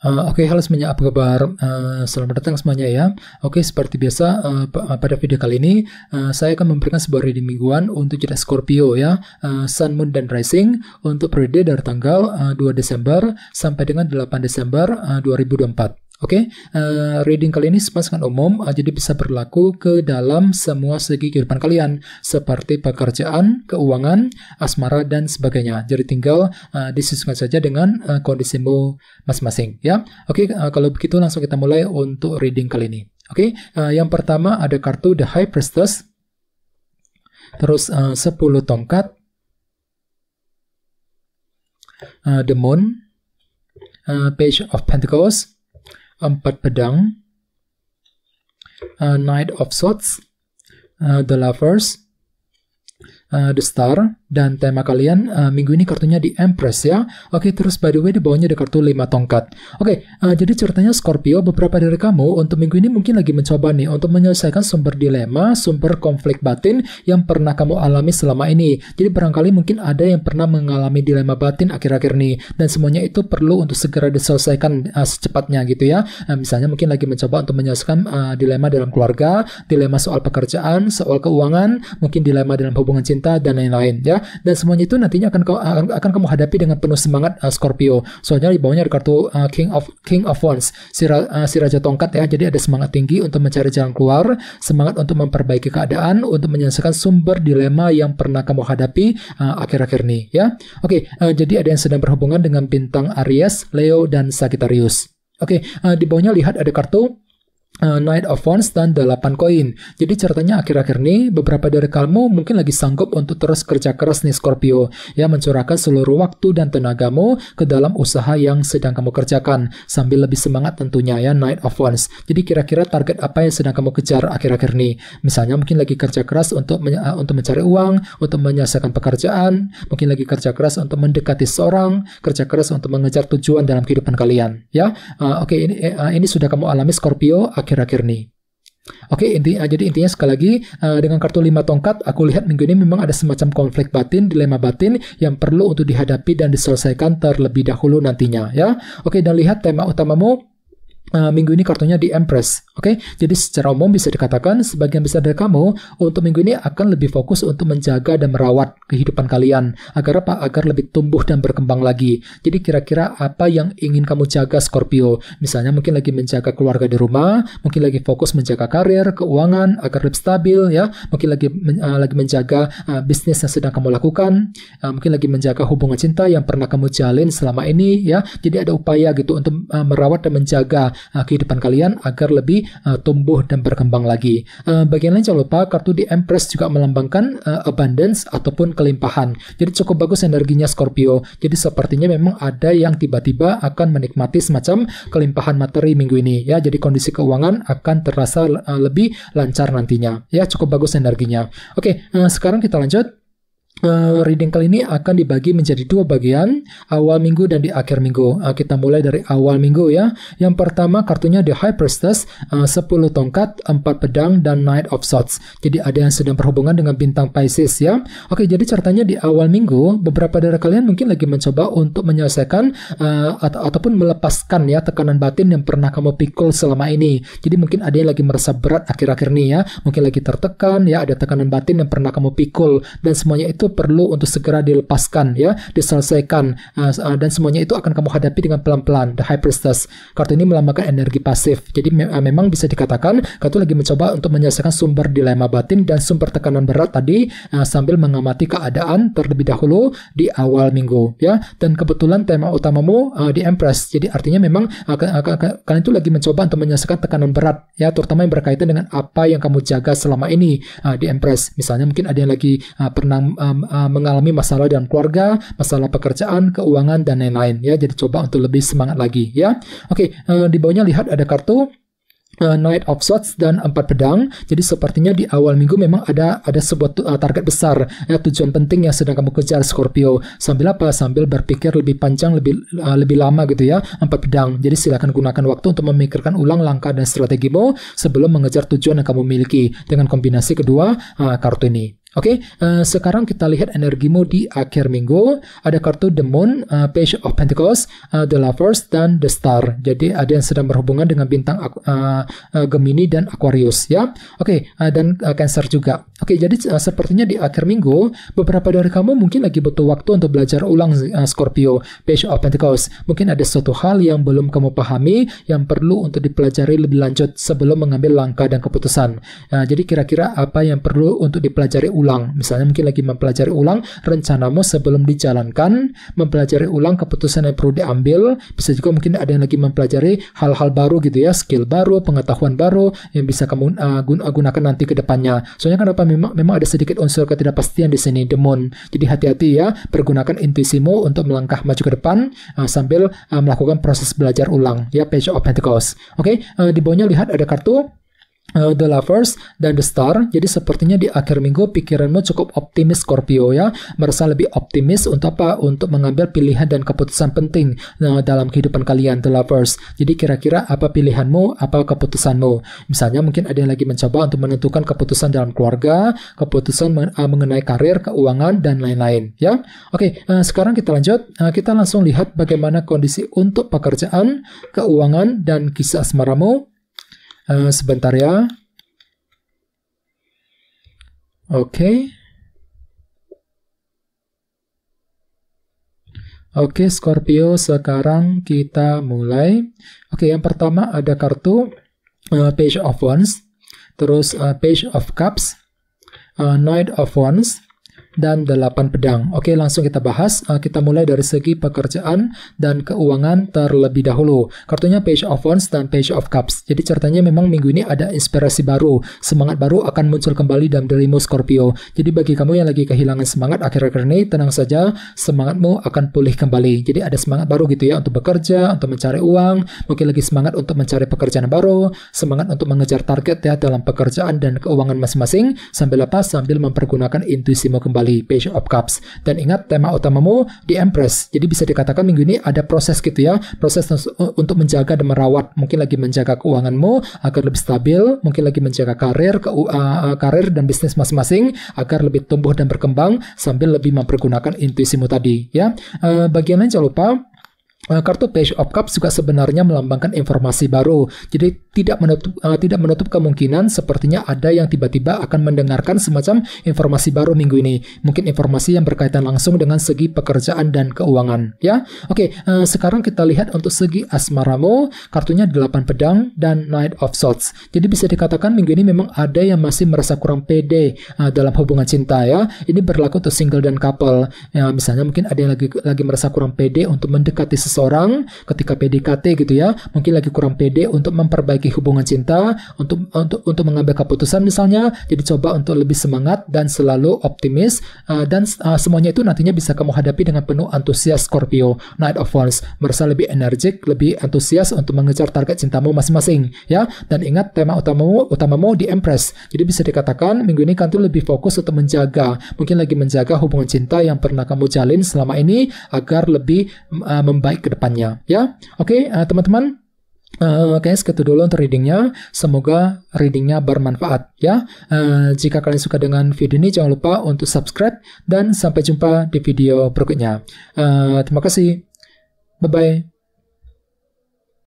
Oke, halo semuanya, apa kabar? Selamat datang semuanya ya. Oke, seperti biasa pada video kali ini saya akan memberikan sebuah reading mingguan untuk zodiak Scorpio ya, Sun, Moon, dan Rising untuk periode dari tanggal 2 Desember sampai dengan 8 Desember 2024. Oke, reading kali ini sangat umum, jadi bisa berlaku ke dalam semua segi kehidupan kalian, seperti pekerjaan, keuangan, asmara, dan sebagainya. Jadi tinggal disesuaikan saja dengan kondisimu masing-masing, ya. Oke, kalau begitu langsung kita mulai untuk reading kali ini. Oke, yang pertama ada kartu The High Priestess, terus 10 tongkat, The Moon, Page of Pentacles, 4 pedang, Knight of Swords, The Lovers, The Star, dan tema kalian minggu ini kartunya di Empress ya. Oke, terus by the way di bawahnya ada kartu 5 tongkat. Oke, jadi ceritanya Scorpio, beberapa dari kamu untuk minggu ini mungkin lagi mencoba nih untuk menyelesaikan sumber dilema, sumber konflik batin yang pernah kamu alami selama ini. Jadi barangkali mungkin ada yang pernah mengalami dilema batin akhir-akhir ini, dan semuanya itu perlu untuk segera diselesaikan secepatnya gitu ya. Misalnya mungkin lagi mencoba untuk menyelesaikan dilema dalam keluarga, dilema soal pekerjaan, soal keuangan, mungkin dilema dalam hubungan cinta dan lain-lain ya. Dan semuanya itu nantinya akan kamu hadapi dengan penuh semangat Scorpio. Soalnya di bawahnya ada kartu King of Wands, si Raja Tongkat ya. Jadi ada semangat tinggi untuk mencari jalan keluar, semangat untuk memperbaiki keadaan, untuk menyelesaikan sumber dilema yang pernah kamu hadapi akhir-akhir ini ya. Oke, jadi ada yang sedang berhubungan dengan bintang Aries, Leo, dan Sagittarius. Oke, di bawahnya lihat ada kartu Knight of Wands dan 8 koin. Jadi ceritanya akhir-akhir ini beberapa dari kamu mungkin lagi sanggup untuk terus kerja keras nih Scorpio ya, mencurahkan seluruh waktu dan tenagamu ke dalam usaha yang sedang kamu kerjakan sambil lebih semangat tentunya ya, Knight of Wands. Jadi kira-kira target apa yang sedang kamu kejar akhir-akhir ini? Misalnya mungkin lagi kerja keras untuk mencari uang, untuk menyelesaikan pekerjaan, mungkin lagi kerja keras untuk mendekati seorang, kerja keras untuk mengejar tujuan dalam kehidupan kalian ya. Oke, ini sudah kamu alami Scorpio akhir-akhir ini. Oke, jadi intinya sekali lagi dengan kartu 5 tongkat, aku lihat minggu ini memang ada semacam konflik batin, dilema batin yang perlu untuk dihadapi dan diselesaikan terlebih dahulu nantinya ya. Oke, dan lihat tema utamamu minggu ini kartunya di Empress. Oke, jadi secara umum bisa dikatakan sebagian besar dari kamu untuk minggu ini akan lebih fokus untuk menjaga dan merawat kehidupan kalian agar apa? Agar lebih tumbuh dan berkembang lagi. Jadi kira-kira apa yang ingin kamu jaga Scorpio? Misalnya mungkin lagi menjaga keluarga di rumah, mungkin lagi fokus menjaga karir, keuangan agar lebih stabil ya. Mungkin lagi menjaga bisnis yang sedang kamu lakukan, mungkin lagi menjaga hubungan cinta yang pernah kamu jalin selama ini ya. Jadi ada upaya gitu untuk merawat dan menjaga kehidupan kalian agar lebih tumbuh dan berkembang lagi. Bagian lain jangan lupa kartu di Empress juga melambangkan abundance ataupun kelimpahan. Jadi cukup bagus energinya Scorpio. Jadi sepertinya memang ada yang tiba-tiba akan menikmati semacam kelimpahan materi minggu ini ya. Jadi kondisi keuangan akan terasa lebih lancar nantinya. Ya, cukup bagus energinya. Oke, sekarang kita lanjut. Reading kali ini akan dibagi menjadi 2 bagian, awal minggu dan di akhir minggu. Kita mulai dari awal minggu ya. Yang pertama kartunya The High Priestess, 10 tongkat, 4 pedang, dan Knight of Swords. Jadi ada yang sedang berhubungan dengan bintang Pisces ya. Oke, jadi ceritanya di awal minggu beberapa dari kalian mungkin lagi mencoba untuk menyelesaikan ataupun melepaskan ya tekanan batin yang pernah kamu pikul selama ini. Jadi mungkin ada yang lagi merasa berat akhir-akhir ini ya. Mungkin lagi tertekan ya, ada tekanan batin yang pernah kamu pikul, dan semuanya itu perlu untuk segera dilepaskan ya, diselesaikan, dan semuanya itu akan kamu hadapi dengan pelan-pelan. The High Priestess, kartu ini melambangkan energi pasif. Jadi memang bisa dikatakan kartu lagi mencoba untuk menyelesaikan sumber dilema batin dan sumber tekanan berat tadi sambil mengamati keadaan terlebih dahulu di awal minggu ya. Dan kebetulan tema utamamu di Empress. Jadi artinya memang kalian itu lagi mencoba untuk menyelesaikan tekanan berat ya, terutama yang berkaitan dengan apa yang kamu jaga selama ini di Empress. Misalnya mungkin ada yang lagi pernah mengalami masalah dalam keluarga, masalah pekerjaan, keuangan, dan lain-lain ya. Jadi coba untuk lebih semangat lagi ya. Oke, di bawahnya lihat ada kartu Knight of Swords dan 4 pedang. Jadi sepertinya di awal minggu memang ada sebuah target besar ya, tujuan penting yang sedang kamu kejar Scorpio. Sambil apa? Sambil berpikir lebih panjang, lebih lama gitu ya. 4 pedang. Jadi silakan gunakan waktu untuk memikirkan ulang langkah dan strategimu sebelum mengejar tujuan yang kamu miliki dengan kombinasi kedua kartu ini. Oke, sekarang kita lihat energimu di akhir minggu. Ada kartu The Moon, Page of Pentacles, The Lovers, dan The Star. Jadi ada yang sedang berhubungan dengan bintang Gemini dan Aquarius, ya. Oke, dan Cancer juga. Oke, jadi sepertinya di akhir minggu, beberapa dari kamu mungkin lagi butuh waktu untuk belajar ulang Scorpio, Page of Pentacles. Mungkin ada suatu hal yang belum kamu pahami, yang perlu untuk dipelajari lebih lanjut sebelum mengambil langkah dan keputusan. Jadi kira-kira apa yang perlu untuk dipelajari ulang? Misalnya mungkin lagi mempelajari ulang rencanamu sebelum dijalankan, mempelajari ulang keputusan yang perlu diambil. Bisa juga mungkin ada yang lagi mempelajari hal-hal baru gitu ya, skill baru, pengetahuan baru yang bisa kamu gunakan nanti ke depannya. Soalnya kenapa memang ada sedikit unsur ketidakpastian di sini, The Moon. Jadi hati-hati ya, pergunakan intuisimu untuk melangkah maju ke depan sambil melakukan proses belajar ulang ya, Page of Pentacles. Oke, di bawahnya lihat ada kartu The Lovers dan The Star. Jadi sepertinya di akhir minggu pikiranmu cukup optimis Scorpio ya, merasa lebih optimis untuk apa? Untuk mengambil pilihan dan keputusan penting dalam kehidupan kalian, The Lovers. Jadi kira-kira apa pilihanmu, apa keputusanmu? Misalnya mungkin ada yang lagi mencoba untuk menentukan keputusan dalam keluarga, keputusan mengenai karir, keuangan, dan lain-lain ya. Oke, sekarang kita lanjut. Kita langsung lihat bagaimana kondisi untuk pekerjaan, keuangan, dan kisah asmaramu. Sebentar ya. Oke, Scorpio, sekarang kita mulai. Oke, yang pertama ada kartu Page of Wands, terus Page of Cups, Knight of Wands, dan 8 pedang. Oke, langsung kita bahas. Kita mulai dari segi pekerjaan dan keuangan terlebih dahulu. Kartunya Page of Wands dan Page of Cups. Jadi ceritanya memang minggu ini ada inspirasi baru. Semangat baru akan muncul kembali dalam dirimu Scorpio. Jadi bagi kamu yang lagi kehilangan semangat akhir-akhir ini, tenang saja, semangatmu akan pulih kembali. Jadi ada semangat baru gitu ya untuk bekerja, untuk mencari uang, mungkin lagi semangat untuk mencari pekerjaan baru, semangat untuk mengejar target ya dalam pekerjaan dan keuangan masing-masing, sambil apa? Sambil mempergunakan intuisimu kembali. Page of Cups. Dan ingat, tema utamamu di Empress. Jadi bisa dikatakan minggu ini ada proses gitu ya, proses untuk menjaga dan merawat. Mungkin lagi menjaga keuanganmu agar lebih stabil, mungkin lagi menjaga karir dan bisnis masing-masing agar lebih tumbuh dan berkembang sambil lebih mempergunakan intuisimu tadi ya. Bagian lain jangan lupa, kartu Page of Cups juga sebenarnya melambangkan informasi baru. Jadi tidak menutup kemungkinan sepertinya ada yang tiba-tiba akan mendengarkan semacam informasi baru minggu ini. Mungkin informasi yang berkaitan langsung dengan segi pekerjaan dan keuangan ya. Oke, sekarang kita lihat untuk segi asmaramu. Kartunya 8 pedang dan Knight of Swords. Jadi bisa dikatakan minggu ini memang ada yang masih merasa kurang pede dalam hubungan cinta ya. Ini berlaku untuk single dan couple. Ya, misalnya mungkin ada yang lagi merasa kurang pede untuk mendekati seseorang ketika PDKT gitu ya. Mungkin lagi kurang pede untuk memperbaiki hubungan cinta, untuk mengambil keputusan misalnya. Jadi coba untuk lebih semangat dan selalu optimis, dan semuanya itu nantinya bisa kamu hadapi dengan penuh antusias Scorpio. Knight of Wands, merasa lebih energik, lebih antusias untuk mengejar target cintamu masing-masing ya. Dan ingat, tema utamamu di Empress. Jadi bisa dikatakan minggu ini kamu lebih fokus untuk mungkin lagi menjaga hubungan cinta yang pernah kamu jalin selama ini agar lebih membaik ke depannya ya. Oke, teman-teman, segitu dulu untuk readingnya. Semoga readingnya bermanfaat ya. Jika kalian suka dengan video ini, jangan lupa untuk subscribe dan sampai jumpa di video berikutnya. Terima kasih. Bye-bye.